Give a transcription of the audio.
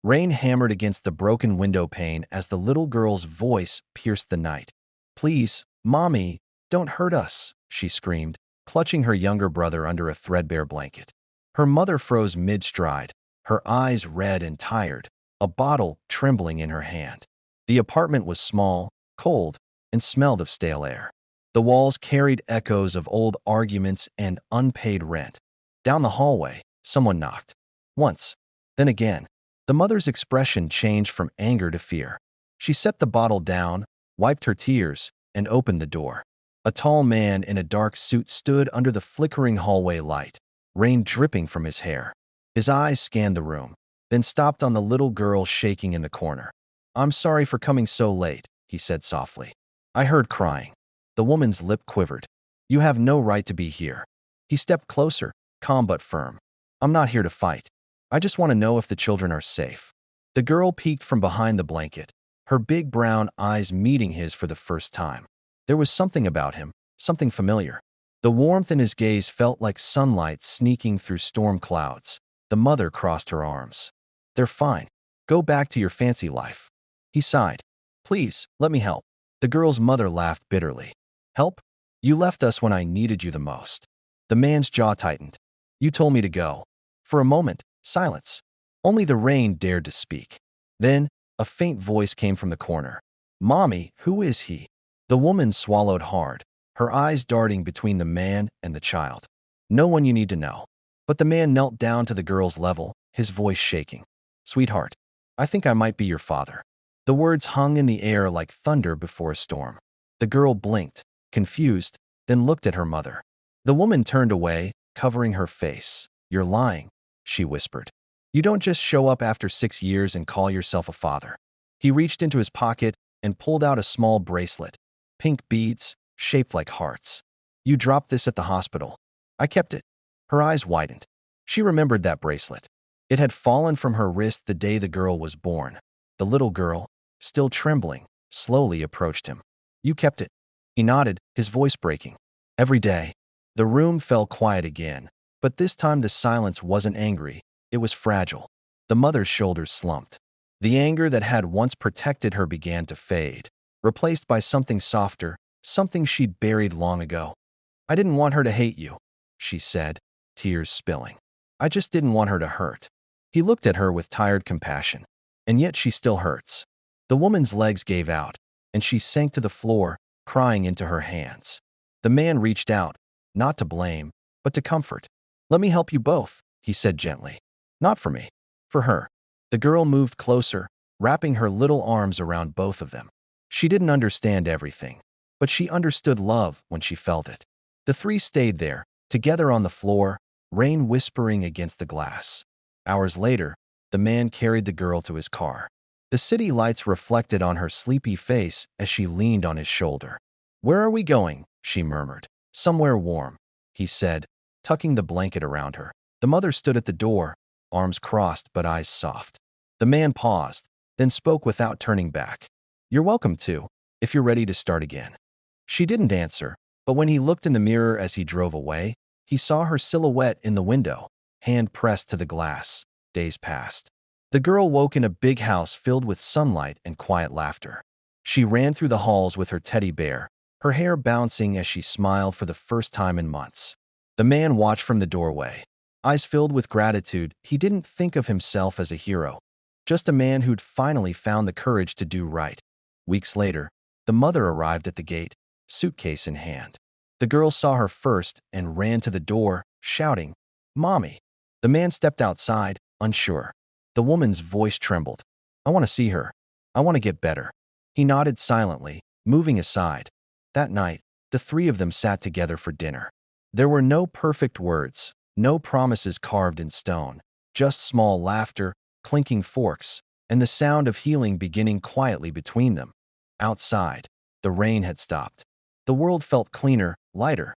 Rain hammered against the broken window pane as the little girl's voice pierced the night. "Please, Mommy, don't hurt us," she screamed, clutching her younger brother under a threadbare blanket. Her mother froze mid-stride, her eyes red and tired, a bottle trembling in her hand. The apartment was small, cold, and smelled of stale air. The walls carried echoes of old arguments and unpaid rent. Down the hallway, someone knocked. Once, then again. The mother's expression changed from anger to fear. She set the bottle down, wiped her tears, and opened the door. A tall man in a dark suit stood under the flickering hallway light, rain dripping from his hair. His eyes scanned the room, then stopped on the little girl shaking in the corner. "I'm sorry for coming so late," he said softly. "I heard crying." The woman's lip quivered. "You have no right to be here." He stepped closer, calm but firm. "I'm not here to fight. I just want to know if the children are safe." The girl peeked from behind the blanket, her big brown eyes meeting his for the first time. There was something about him, something familiar. The warmth in his gaze felt like sunlight sneaking through storm clouds. The mother crossed her arms. "They're fine. Go back to your fancy life." He sighed. "Please, let me help." The girl's mother laughed bitterly. "Help? You left us when I needed you the most." The man's jaw tightened. "You told me to go." For a moment, silence. Only the rain dared to speak. Then, a faint voice came from the corner. "Mommy, who is he?" The woman swallowed hard, her eyes darting between the man and the child. "No one you need to know." But the man knelt down to the girl's level, his voice shaking. "Sweetheart, I think I might be your father." The words hung in the air like thunder before a storm. The girl blinked, confused, then looked at her mother. The woman turned away, covering her face. "You're lying," she whispered. "You don't just show up after 6 years and call yourself a father." He reached into his pocket and pulled out a small bracelet, pink beads, shaped like hearts. "You dropped this at the hospital." "I kept it." Her eyes widened. She remembered that bracelet. It had fallen from her wrist the day the girl was born. The little girl, still trembling, slowly approached him. "You kept it." He nodded, his voice breaking. "Every day." The room fell quiet again, but this time the silence wasn't angry, it was fragile. The mother's shoulders slumped. The anger that had once protected her began to fade, replaced by something softer, something she'd buried long ago. "I didn't want her to hate you," she said, tears spilling. "I just didn't want her to hurt." He looked at her with tired compassion. "And yet she still hurts." The woman's legs gave out, and she sank to the floor, crying into her hands. The man reached out, not to blame, but to comfort. "Let me help you both," he said gently. "Not for me, for her." The girl moved closer, wrapping her little arms around both of them. She didn't understand everything, but she understood love when she felt it. The three stayed there, together on the floor, rain whispering against the glass. Hours later, the man carried the girl to his car. The city lights reflected on her sleepy face as she leaned on his shoulder. "Where are we going?" she murmured. "Somewhere warm," he said, tucking the blanket around her. The mother stood at the door, arms crossed but eyes soft. The man paused, then spoke without turning back. "You're welcome to, if you're ready to start again." She didn't answer, but when he looked in the mirror as he drove away, he saw her silhouette in the window, hand pressed to the glass. Days passed. The girl woke in a big house filled with sunlight and quiet laughter. She ran through the halls with her teddy bear, her hair bouncing as she smiled for the first time in months. The man watched from the doorway. Eyes filled with gratitude, he didn't think of himself as a hero, just a man who'd finally found the courage to do right. Weeks later, the mother arrived at the gate, suitcase in hand. The girl saw her first and ran to the door, shouting, "Mommy!" The man stepped outside, unsure. The woman's voice trembled. "I want to see her. I want to get better." He nodded silently, moving aside. That night, the three of them sat together for dinner. There were no perfect words, no promises carved in stone, just small laughter, clinking forks, and the sound of healing beginning quietly between them. Outside, the rain had stopped. The world felt cleaner, lighter,